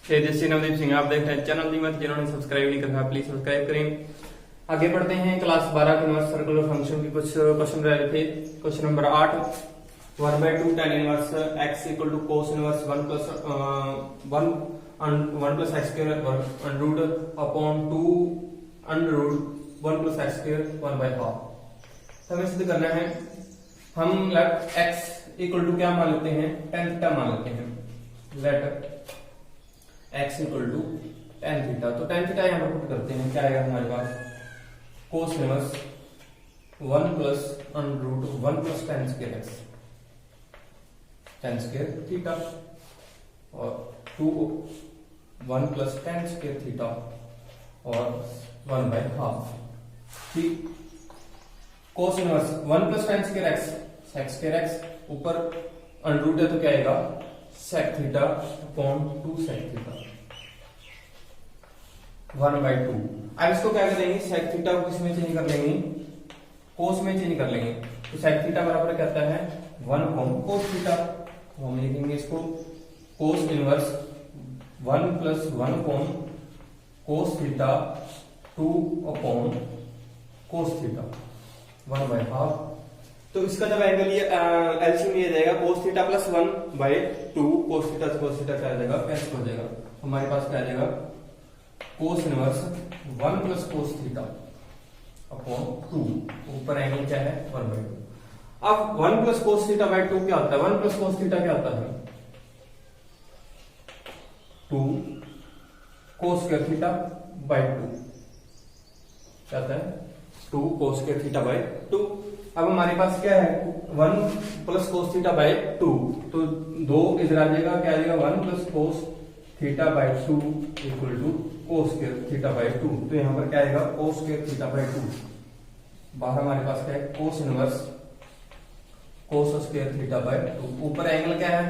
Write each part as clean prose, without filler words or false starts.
तेजस्वी नवदीप सिंह, आप देख रहे हैं चैनल दी मत। जिन्होंने सब्सक्राइब नहीं करा प्लीज सब्सक्राइब करें। आगे बढ़ते हैं क्लास 12 के इनवर्स सर्कुलर फंक्शन की कुछ क्वेश्चन रह रहे थे। Question number 8, 1/2 tan inverse x equal to cos inverse 1 plus x square under root upon 2 under root 1 plus x square 1/2। हमें सिद्ध करना है। हम लेट x इक्वल टू क्या मान लेते हैं, tan थीटा मान लेते हैं। Let x equal to tan theta, तो tan थीटा यहां पर पुट करते हैं। क्या आएगा हमारे पास, cos inverse 1 plus under root 1 plus tan square x, tan square theta, और 2 1 plus tan स्क्वायर थीटा और 1/2। ठीक, cos inverse 1 plus tan square x, sec square x, ऊपर अंडर रूट है तो क्या आएगा sec theta upon 2 sec theta 1/2। अब इसको क्या करेंगे, sec थीटा को किस में चेंज कर लेंगे, cos में चेंज कर लेंगे। तो sec थीटा बराबर कहता है 1 अपॉन cos थीटा। तो हम लिखेंगे इसको cos inverse 1 plus 1 upon cos theta 2 upon cos theta 1/2। तो इसका जब एंगल ये एलसीएम लिया जाएगा cos theta plus 1/2, cos theta से cos थीटा क्या आ जाएगा, कैंसिल हो जाएगा। हमारे पास क्या आ जाएगा, cos inverse 1 plus cos theta upon 2, ऊपर एंगल क्या है 1/2। अब 1 प्लस cos थीटा बाय 2 क्या होता है, 1 प्लस cos थीटा क्या होता है 2 cos स्क्वायर थीटा बाय 2, क्या आता है 2 cos स्क्वायर थीटा बाय 2। अब हमारे पास क्या है 1 प्लस cos थीटा बाय 2, तो 2 इधर आ जाएगा, क्या आ जाएगा 1 plus cos theta by 2 equal to cos square theta by 2। तो यहां पर क्या आएगा cos स्क्वायर थीटा बाय 2। बाहर हमारे पास क्या है cos inverse cos square theta by 2, ऊपर एंगल क्या है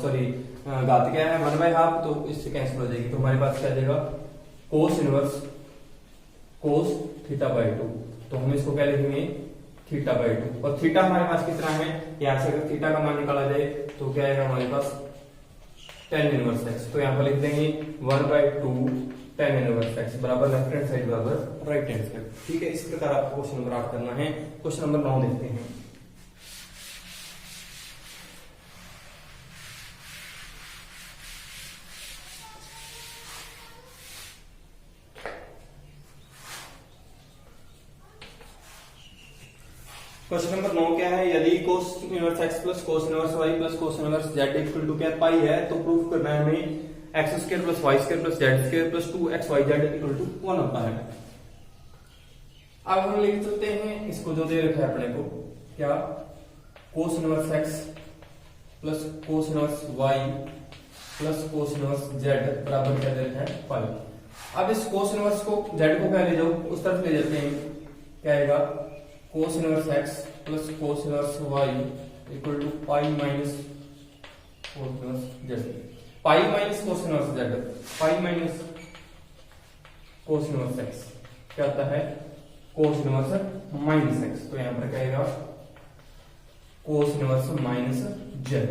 सॉरी घात क्या है 1/2, तो इससे कैंसिल हो जाएगी। तो हमारे पास क्या आ जाएगा cos inverse cos theta by 2। तो हम इसको क्या लिखेंगे थीटा बाय 2, और थीटा हमारे पास कितना है, यहां से अगर थीटा का मान निकाला जाए तो क्या आएगा हमारे पास tan इनवर्स x। तो यहां पर लिख देंगे 1/2 tan इनवर्स x बराबर लेफ्ट हैंड साइड बराबर राइट हैंड साइड। ठीक है, इस प्रकार आपको क्वेश्चन नंबर 8 करना है। क्वेश्चन नंबर 9 देखते हैं। क्वेश्चन नंबर 9 क्या है, यदि cos inverse x plus cos inverse y plus cos inverse z equal to क्या पाई है, तो प्रूफ करना है हमें x square plus y square plus z square plus 2xyz equal to 1 होता है। अब हम लिख सकते हैं इसको, जो दे रखा है अपने को, क्या cos inverse x plus cos inverse y plus cos inverse z बराबर क्या दे रखा है पाई। अब इस cos इनवर्स को z को क्या ले जाओ, उस तरफ ले जाते हैं, क्या आएगा cos inverse x plus cos inverse y equal to pi minus cos inverse z, pi minus cos inverse z, pi minus cos inverse x क्या आता है cos इनवर्स माइनस x। तो यहां पर क्या आएगा cos इनवर्स माइनस z।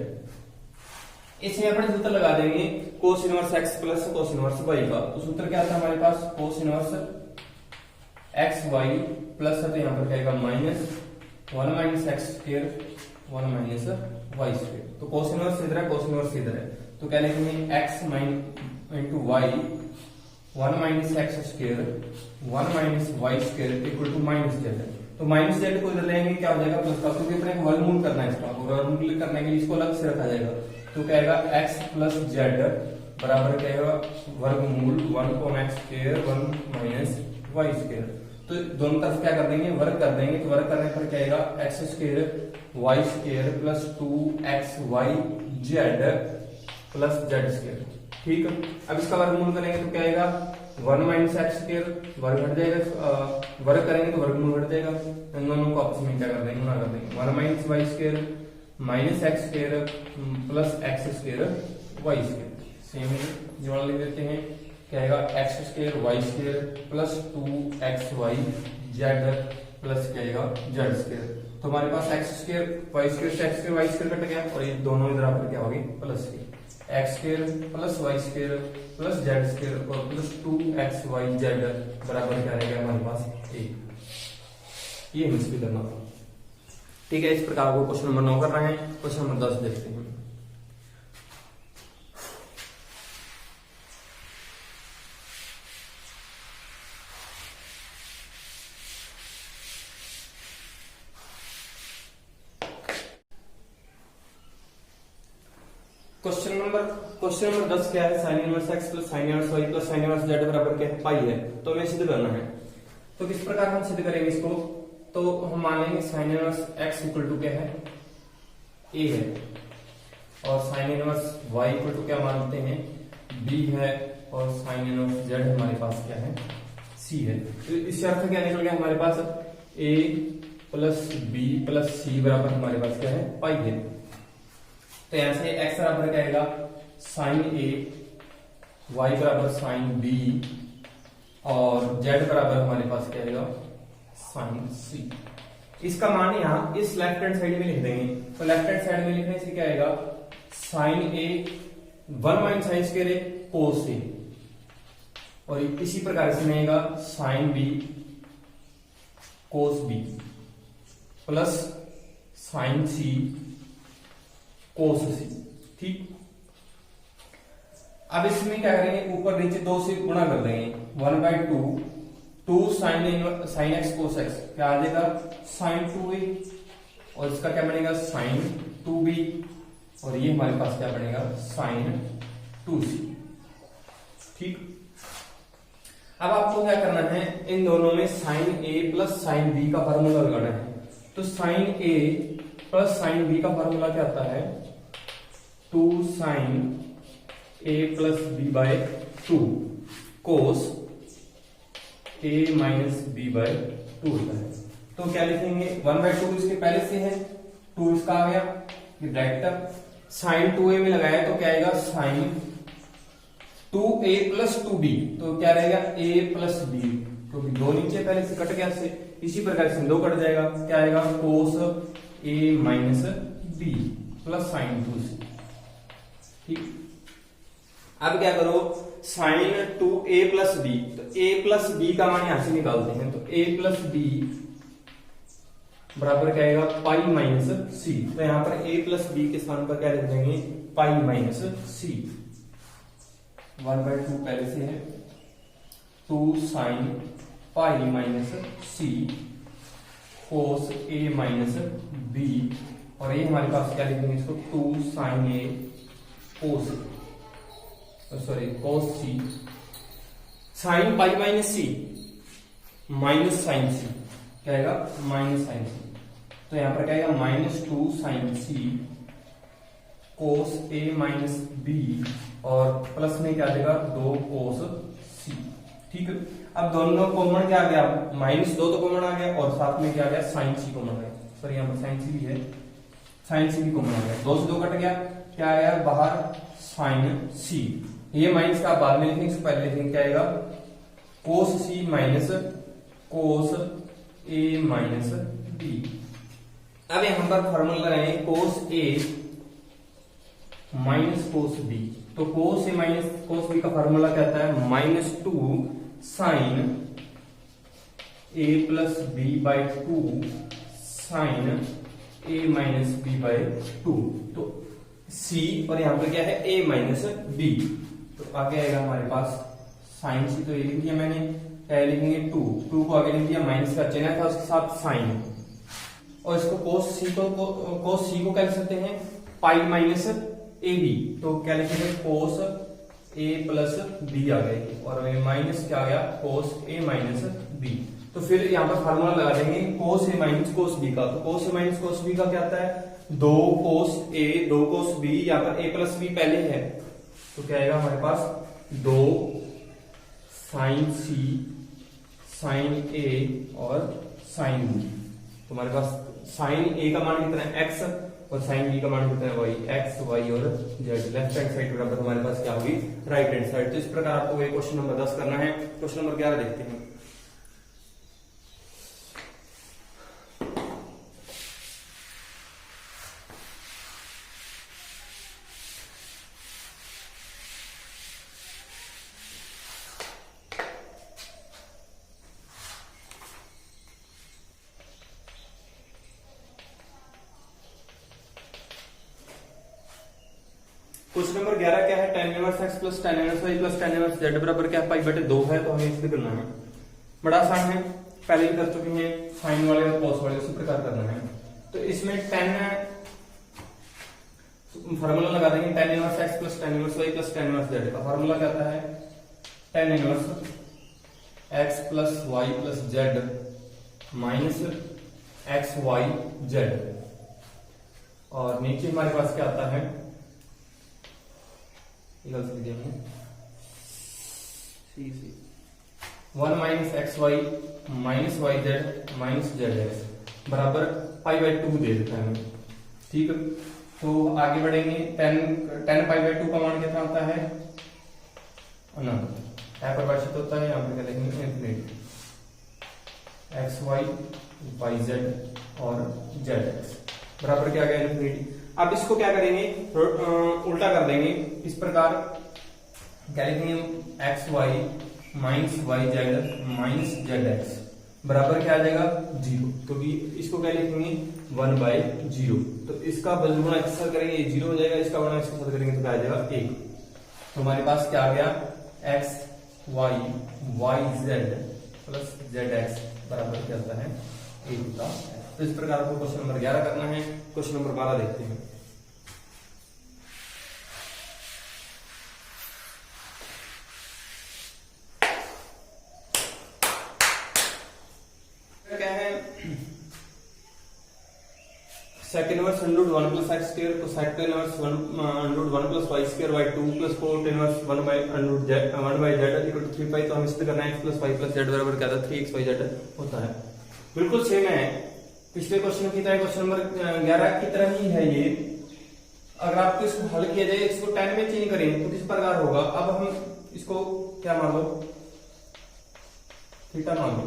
इसमें अपन सूत्र लगा देंगे cos inverse x plus cos inverse y का। तो सूत्र क्या आता है हमारे पास cos inverse x y plus है, तो यहाँ पर क्या आएगा minus 1 minus x square 1 minus y square. तो cos इनवर्स इधर है, cos इनवर्स इधर है, तो क्या लिखेंगे x into y 1 minus x square 1 minus y square equal to minus z. तो माइनस जेड को इधर लेंगे क्या हो जाएगा प्लस का, क्योंकि अपने को वर्गमूल करना है इसका, वर्गमूल करने के लिए इसको अलग से रखा जाएगा। तो क्या आएगा x प्लस जेड बराबर क्या आएगा वर्गमूल 1 upon x square 1 minus y square. तो दोनों तरफ क्या कर देंगे वर्ग कर देंगे, तो वर्ग करने पर क्या आएगा x square y square plus 2xy z plus z square. ठीक है, अब इसका वर्गमूल करेंगे तो क्या आएगा 1 माइनस एक्स स्क्वायर, वर्ग हट जाएगा, वर्ग करेंगे तो वर्गमूल हट जाएगा, इन दोनों को आपस में क्या कर देंगे गुणा कर देंगे, 1 minus y square minus x square plus x square y square. Same जोड़ लिख देते हैं, क्या आएगा x square y square plus 2xy z plus क्या आएगा जेड स्क्वायर। तो हमारे पास एक्स स्क्वायर वाई स्क्वायर से x square y square cut गया, और ये दोनों इधर आकर क्या होगी प्लस के x square plus y square plus z square और प्लस 2xyz बराबर क्या रहेगा हमारे पास ए। ये हमें इसमें करना होगा। ठीक है, इस प्रकार को क्वेश्चन नंबर 9 कर रहे हैं। क्वेश्चन नंबर 10 देखते हैं। क्वेश्चन नंबर 10 क्या है, sine inverse x plus sine inverse y plus sine inverse z बराबर क्या है, पाई है। तो हमें सिद्ध करना है। तो किस प्रकार हम सिद्ध करेंगे इसको, तो हम मान लेंगे sine inverse x equal to क्या है, ए है, और sine inverse y equal to क्या मानते हैं, बी है, और साइन इनवर्स जेड हमारे पास क्या है, सी है। तो इससे अर्थ क्या निकल गया हमारे पास, ए प्लस बी प्लस सी बराबर हमारे पास क्या है, पाई है। तो यहां से x बराबर क्या आएगा, साइन ए, y बराबर साइन बी, और z बराबर हमारे पास क्या आएगा, साइन सी। इसका मान यहां इस लेफ्ट हैंड साइड में लिख देंगे। तो लेफ्ट हैंड साइड में लिखने से क्या आएगा, sine A 1 minus sine square A cos A, और इसी प्रकार से मिलेगा sine B cos B plus sine सी कोस सी। ठीक, अब इसमें क्या करेंगे, ऊपर नीचे 2 से गुणा कर देंगे, 1/2 2 साइन एक्स कोस एक्स क्या आ जाएगा, साइन 2a, और इसका क्या बनेगा, साइन 2b, और ये हमारे पास क्या बनेगा, साइन 2c। ठीक, अब आपको क्या करना है, इन दोनों में sine a plus sine b का फार्मूला लगाना है। तो sine a plus sine b का फार्मूला क्या आता है, 2 sine a plus b by 2 cos a minus b by 2 होता है। तो क्या लिखेंगे, 1/2 इसके पहले से है, 2 इसका आ गया, ये ब्रैकेट साइन 2a में लगाया तो क्या आएगा, साइन 2a प्लस 2b, तो क्या रहेगा, a प्लस b, क्योंकि 2 नीचे पहले से कट गया से, इसी प्रकार से 2 कट जाएगा, क्या आएगा, कोस a minus b plus sign 2c। ठीक, अब क्या करो, साइन 2a प्लस b, तो a प्लस b का मान यहां से निकालते हैं। तो a प्लस b बराबर क्या आएगा, पाई माइनस सी। तो यहां पर a प्लस b के स्थान पर क्या लिख देंगे, पाई माइनस सी। 1/2 पहले से है, 2 sine pi minus C cos a minus b, और ये हमारे पास क्या लिखेंगे इसको, 2 sine a cos C sine pi minus C minus sine C, क्या आएगा, माइनस साइन सी। तो यहां पर क्या आएगा, -2 sine C cos a minus b, और प्लस में क्या आ जाएगा, 2 कोस सी। ठीक है, अब दोनों कॉमन क्या आ गया, -2 तो कॉमन आ गया, और साथ में क्या आ गया, साइन सी कॉमन आ गया। सॉरी यहां पर साइन सी भी है, साइन सी भी कॉमन आ गया, 2 से 2 कट गया, क्या आया बाहर, साइन सी। ये माइनस का बाद में लिखेंगे, पहले लिखेंगे क्या आएगा, कोस सी minus cos a minus B. अब यहां पर फॉर्मूला लगाएंगे, कोस ए माइनस कोस बी। तो cos a minus cos b का फॉर्मूला क्या आता है, -2 sine a plus b by 2 sine a minus b by 2। तो सी, और यहां पर क्या है, a माइनस बी। तो आगे आएगा हमारे पास साइन सी, तो ये लिख दिया मैंने, क्या लिखेंगे, 2 को आगे लिख दिया, माइनस का चिन्ह था उसके साथ साइन, और इसको कोस सी को क्या लिख सकते हैं, पाई माइनस ए बी। तो क्या लिखेंगे, कोस ए प्लस बी आ गई, और माइनस क्या आ गया, कोस ए माइनस बी। तो फिर यहाँ पर फार्मूला लगा देंगे कोस ए माइनस कोस बी का। तो cos a minus cos b का क्या आता है, 2 कोस ए 2 कोस बी, यहाँ पर a प्लस बी पहले है, तो क्या आएगा हमारे पास, 2 साइन सी साइन ए और साइन बी। तो हमारे पास साइन ए का मान कितना है, x, और साइन बी का मान कितना है, y, x, y और z। लेफ्ट हैंड साइड बराबर हमारे पास क्या होगी, राइट हैंड साइड। तो इस प्रकार आपको ये क्वेश्चन नंबर 10 करना है। क्वेश्चन नंबर 11 देखते हैं। क्वेश्चन नंबर 11 क्या है, tan inverse x plus tan inverse y plus tan inverse z बराबर क्या पाई बटे 2 है, तो हमें इससे करना है। बड़ा आसान है, पहले भी कर चुके हैं, साइन वाले और कॉस वाले उसी प्रकार करना है। तो इसमें tan फार्मूला लगा देंगे, tan inverse x plus tan inverse y plus tan inverse z का फार्मूला क्या आता है, tan inverse x plus y plus z x x z Z, और नीचे हमारे पास क्या आता है, one minus x y minus y z minus z x बराबर पाई बाई 2 दे देता है हमें। ठीक है, तो आगे बढ़ेंगे। टेन पाई बाई 2 का मान कितना होता है, अनंत अपरिभाषित होता है, यहाँ पे क्या लिखेंगे infinity, x y y Z और जेड एक्स बराबर क्या गया इन्फिनिटी। अब इसको क्या करेंगे, उल्टा कर देंगे इस प्रकार, क्या लिखेंगे, x y minus y z minus z x बराबर क्या आ जाएगा 0, क्योंकि इसको क्या लिखेंगे 1/0। तो इसका बलगुणा इसके साथ करेंगे ये 0 हो जाएगा, इसका गुणा इसके साथ करेंगे तो क्या आ जाएगा 1। तो हमारे पास क्या आ गया, x y y z plus z x बराबर क्या होता है 1 होता है। तो इस प्रकार को क्वेश्चन नंबर 11 करना है। क्वेश्चन नंबर 12 देखते हैं। क्या है, sec inverse under root 1 plus x square को sec inverse under root 1 plus y square by 2 plus cot inverse 1 by under root z 1 by z equal to 3 pi. तो हम इस पे करना है x plus y plus z बराबर क्या था 3xy z होता है। बिल्कुल सेम है पिछले क्वेश्चन की तरह, क्वेश्चन नंबर 11 की तरह ही है ये। अगर आपको इसको हल किया जाए, इसको 10 में चेंज करें तो किस प्रकार होगा। अब हम इसको क्या मान लो, थीटा मान लो,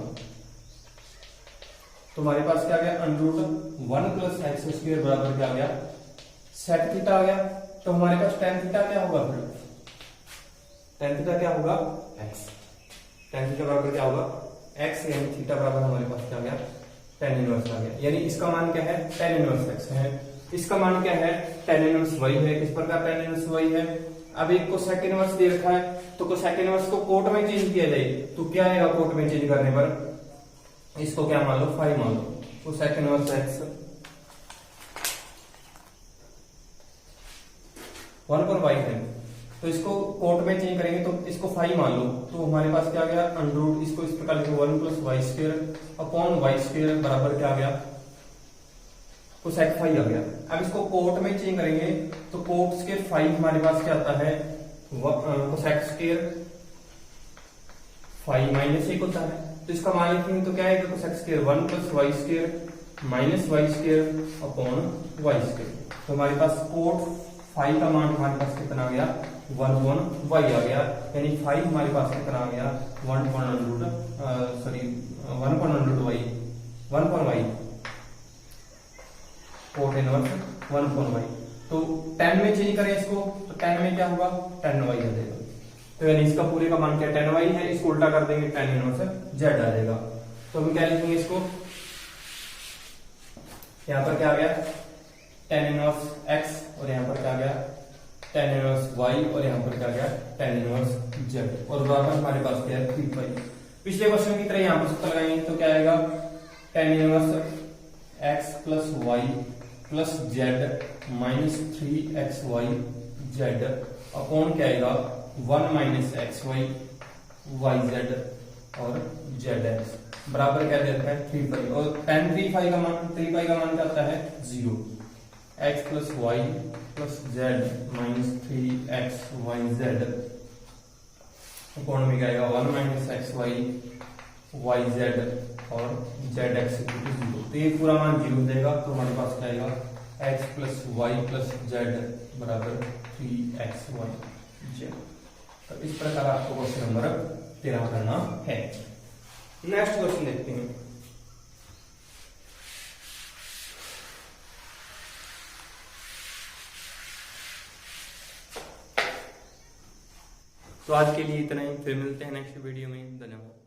तो हमारे पास क्या आ गया under root 1 plus x square बराबर क्या आ गया सेक थीटा आ गया। तो हमारे पास टेन थीटा क्या होगा, फिर टेन थीटा क्या होगा x, टेन थीटा बराबर क्या होगा x, यानी थीटा बराबर हमारे पास क्या आ गया टेन इनवर्स आ गया। यानी इसका मान क्या है टेन इनवर्स x है, इसका मान क्या है टेन इनवर्स y है। किस प्रकार टेन इनवर्स y है, अब एक को सेक इनवर्स दे रखा है, तो को सेक इनवर्स को कोट में चेंज किया जाए तो क्या आएगा, कोट में चेंज करने पर इसको क्या मान लो 5 मान लो, तो सेक इनवर्स x 1 पर y है, तो इसको कोट में चेंज करेंगे तो इसको 5 मान लो, तो हमारे पास क्या आ गया अंडर रूट, इसको इस प्रकार लिखो 1 plus y square upon y square बराबर क्या आ गया कोसेक 5 आ गया। अब इसको कोट में चेंज करेंगे तो कोट स्क्वायर 5 हमारे पास क्या आता है कोसेक स्क्वायर 5 माइनस 1 होता है। तो इसका मान लिखेंगे तो क्या आएगा cosec square 1 plus y square minus y square upon y square. तो हमारे पास कोट 5 का मान हमारे पास कितना आ गया 1 वाई आ गया, यानी 5 हमारे पास कितना आ गया 1 वाई कोट इनवर्स 1 वाई। तो 10 में चेंज करें इसको तो 10 में क्या होगा 10 वाई आ जाएगा। तो यानी इसका पूरे का मान क्या 10 वाई है, इसको उल्टा कर देंगे 10 इनवर्स जेड आ जाएगा। तो हम क्या लिखेंगे इसको, यहां पर क्या आ गया 10 इनवर्स x और यहां पर क्या आ गया 10 इनवर्स y और यहां पर क्या आ गया 10 इनवर्स z और बराबर हमारे पास क्या है 3 पाई। पिछले क्वेश्चन की तरह यहां पर सूत्र लगाएंगे तो क्या आएगा 10 inverse x plus y plus z minus 3xy z upon क्या आएगा 1 माइनस xy yz और zx बराबर क्या देता है 3 पाई। और 3 पाई का मान क्या आता है 0, x plus y plus z minus 3xyz upon में क्या आएगा 1 माइनस xy yz और zx इक्वल टू 0। तो ये पूरा मान 0 देगा, तो हमारे पास क्या आएगा x plus y plus z बराबर 3xyz। तो इस प्रकार आपको क्वेश्चन नंबर 13 करना है। नेक्स्ट क्वेश्चन देखते हैं। तो आज के लिए इतना ही, फिर मिलते हैं नेक्स्ट वीडियो में। धन्यवाद।